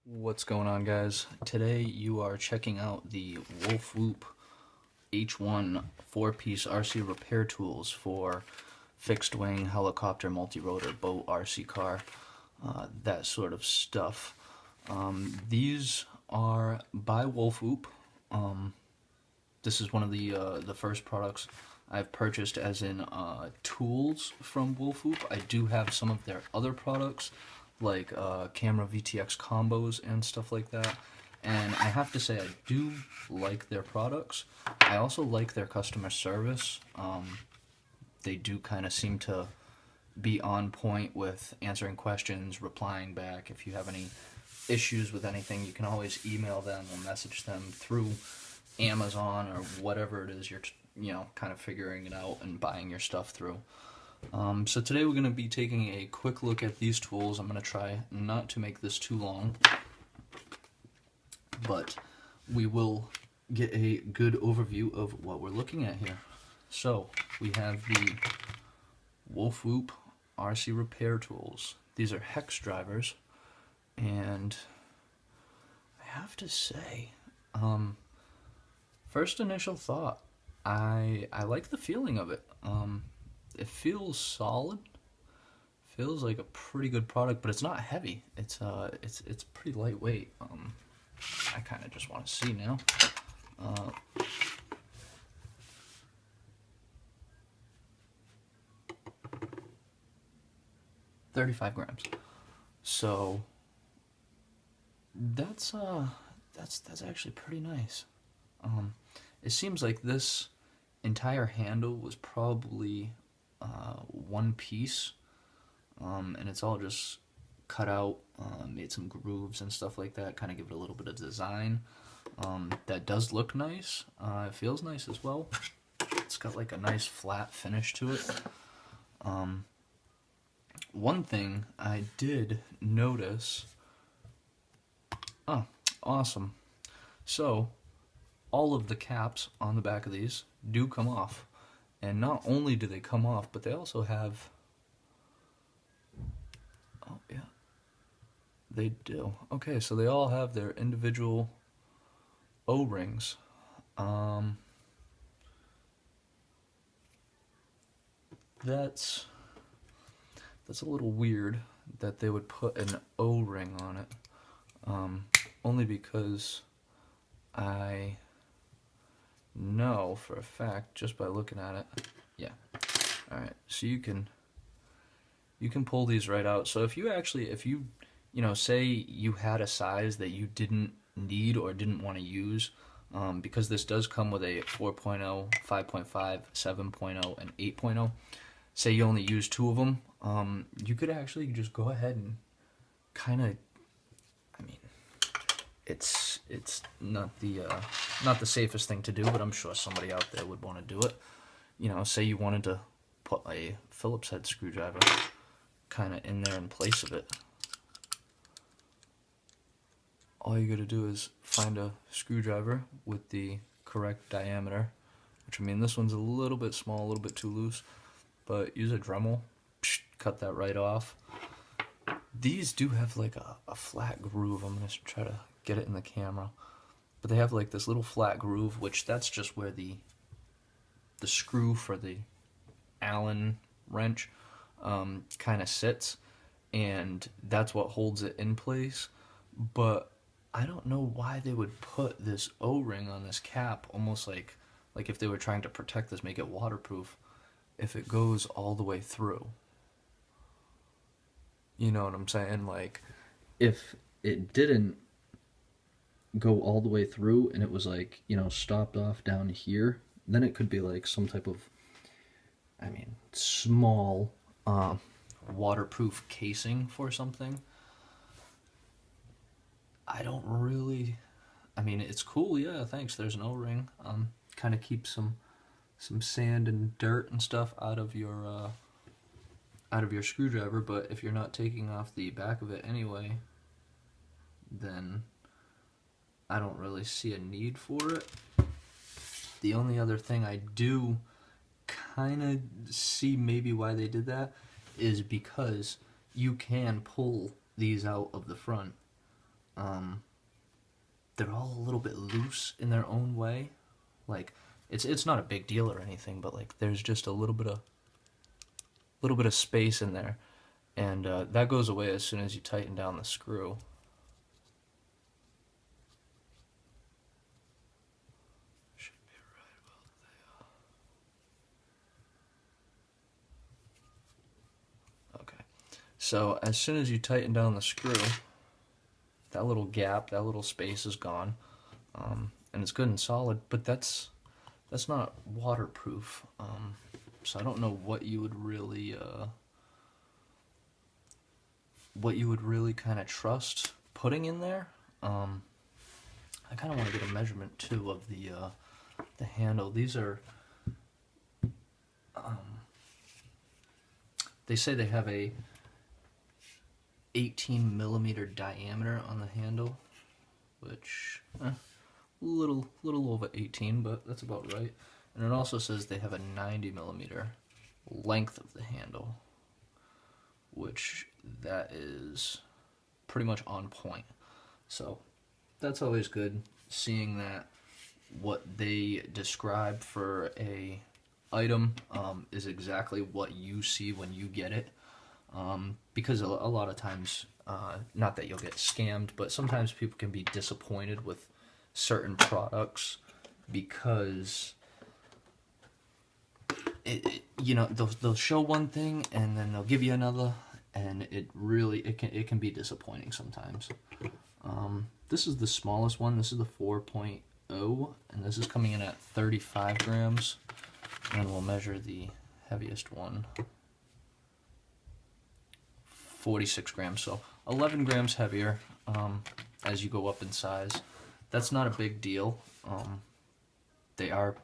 What's going on, guys? Today you are checking out the WolfWhoop H1 4-piece RC repair tools for fixed wing, helicopter, multi-rotor, boat, RC car, that sort of stuff. These are by WolfWhoop. This is one of the first products I've purchased as in tools from WolfWhoop. I do have some of their other products, like camera VTX combos and stuff like that. And I have to say, I do like their products. I also like their customer service. They do kind of seem to be on point with answering questions, replying back. If you have any issues with anything, you can always email them or message them through Amazon or whatever it is you're kind of figuring it out and buying your stuff through. So today we're going to be taking a quick look at these tools. I'm going to try not to make this too long, but we will get a good overview of what we're looking at here. So we have the WolfWhoop RC repair tools. These are hex drivers, and I have to say, first initial thought, I like the feeling of it. It feels solid. Feels like a pretty good product, but it's not heavy. It's pretty lightweight. I kind of just want to see now. 35 grams. So that's actually pretty nice. It seems like this entire handle was probably one piece, and it's all just cut out, made some grooves and stuff like that, kind of give it a little bit of design. That does look nice. It feels nice as well. It's got like a nice flat finish to it. One thing I did notice, awesome. So all of the caps on the back of these do come off. And not only do they come off, but they also have, oh yeah, they do. Okay, so they all have their individual O-rings. That's a little weird that they would put an O-ring on it. Only because I know for a fact, just by looking at it, yeah. Alright, so you can pull these right out. So if you say you had a size that you didn't need or didn't want to use, because this does come with a 4.0, 5.5, 7.0, and 8.0, say you only use two of them, you could actually just go ahead and kind of, it's not the safest thing to do, but I'm sure somebody out there would want to do it. Say you wanted to put a Phillips head screwdriver kind of in there in place of it. All you gotta do is find a screwdriver with the correct diameter, which this one's a little bit small, a little bit too loose, but use a Dremel, cut that right off. These do have like a flat groove. I'm gonna try to get it in the camera, but they have like this little flat groove, which that's just where the screw for the Allen wrench kind of sits, and that's what holds it in place. But I don't know why they would put this O-ring on this cap, almost like if they were trying to protect this, make it waterproof, if it goes all the way through. You know what I'm saying? Like, if it didn't go all the way through and it was like, stopped off down here, then it could be like some type of, small waterproof casing for something. I don't really, it's cool, yeah, thanks, there's an O-ring. Kind of keeps some sand and dirt and stuff out of your screwdriver, but if you're not taking off the back of it anyway, then I don't really see a need for it. The only other thing I do kind of see maybe why they did that is because you can pull these out of the front they're all a little bit loose in their own way. Like, it's not a big deal or anything, but like there's just a little bit of space in there, and that goes away as soon as you tighten down the screw. Should be right about there. Okay, so as soon as you tighten down the screw, that little gap, that little space is gone, and it's good and solid. But that's not waterproof. So I don't know what you would really kind of trust putting in there. I kind of want to get a measurement too of the handle. These are they say they have a 18 millimeter diameter on the handle, which little over 18, but that's about right. And it also says they have a 90 millimeter length of the handle, which that is pretty much on point. So that's always good, seeing that what they describe for a item is exactly what you see when you get it. Because a lot of times, not that you'll get scammed, but sometimes people can be disappointed with certain products because they'll show one thing and then they'll give you another, and it can be disappointing sometimes. This is the smallest one. This is the 4.0, and this is coming in at 35 grams. And we'll measure the heaviest one. 46 grams, so 11 grams heavier as you go up in size. That's not a big deal. They are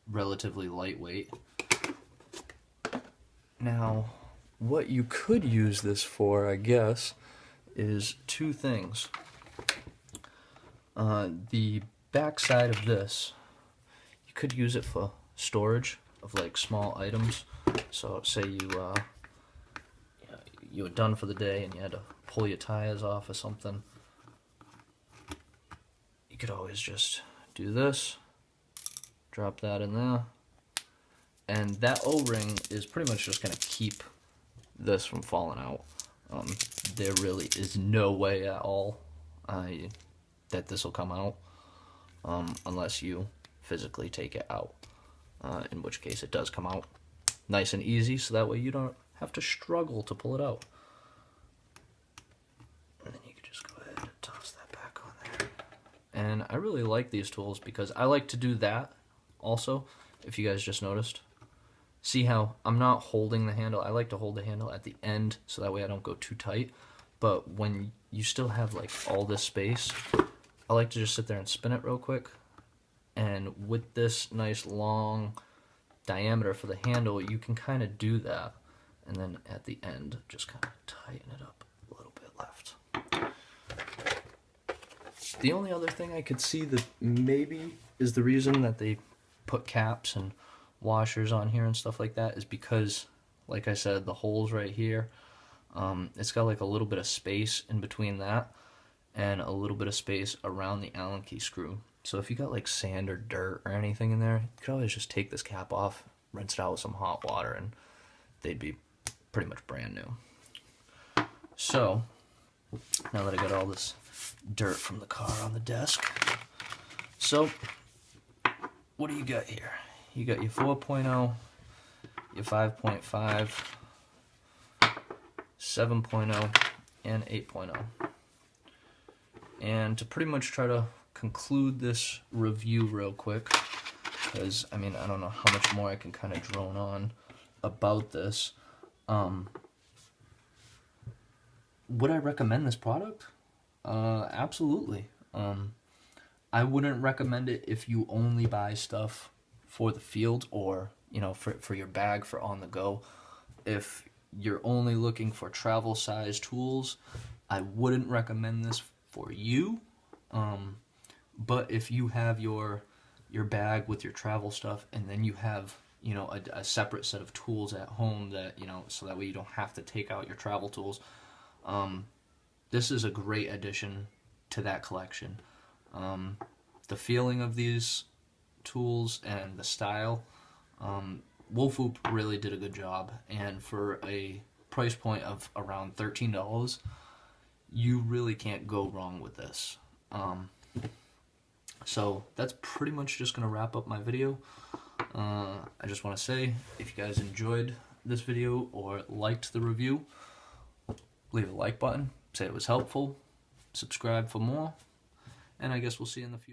relatively lightweight. Now, what you could use this for, I guess, is two things. The back side of this, you could use it for storage of like small items. So say you were done for the day and you had to pull your tires off or something, you could always just do this, drop that in there, and that O-ring is pretty much just going to keep this from falling out. There really is no way at all that this will come out unless you physically take it out, in which case it does come out nice and easy, so that way you don't have to struggle to pull it out. And then you can just go ahead and toss that back on there. And I really like these tools because I like to do that also, if you guys just noticed. See how I'm not holding the handle? I like to hold the handle at the end so that way I don't go too tight. But when you still have like all this space, I like to just sit there and spin it real quick. And with this nice long diameter for the handle, you can kind of do that. And then at the end, just kind of tighten it up a little bit left. The only other thing I could see that maybe is the reason that they put caps and washers on here and stuff like that is because, like I said, the holes right here, it's got like a little bit of space in between that and a little bit of space around the Allen key screw. So if you got like sand or dirt or anything in there, you could always just take this cap off, rinse it out with some hot water, and they'd be pretty much brand new. So now that I got all this dirt from the car on the desk, so what do you got here? You got your 4.0, your 5.5, 7.0, and 8.0. And to pretty much try to conclude this review real quick, because I mean, I don't know how much more I can kind of drone on about this. Would I recommend this product? Absolutely. I wouldn't recommend it if you only buy stuff for the field or, for your bag for on the go. If you're only looking for travel size tools, I wouldn't recommend this for you. But if you have your bag with your travel stuff and then you have, a separate set of tools at home that, so that way you don't have to take out your travel tools, this is a great addition to that collection. The feeling of these tools and the style, WolfWhoop really did a good job, and for a price point of around $13, you really can't go wrong with this. So that's pretty much just going to wrap up my video. I just want to say, if you guys enjoyed this video or liked the review, leave a like button, say it was helpful, subscribe for more, and I guess we'll see you in the future.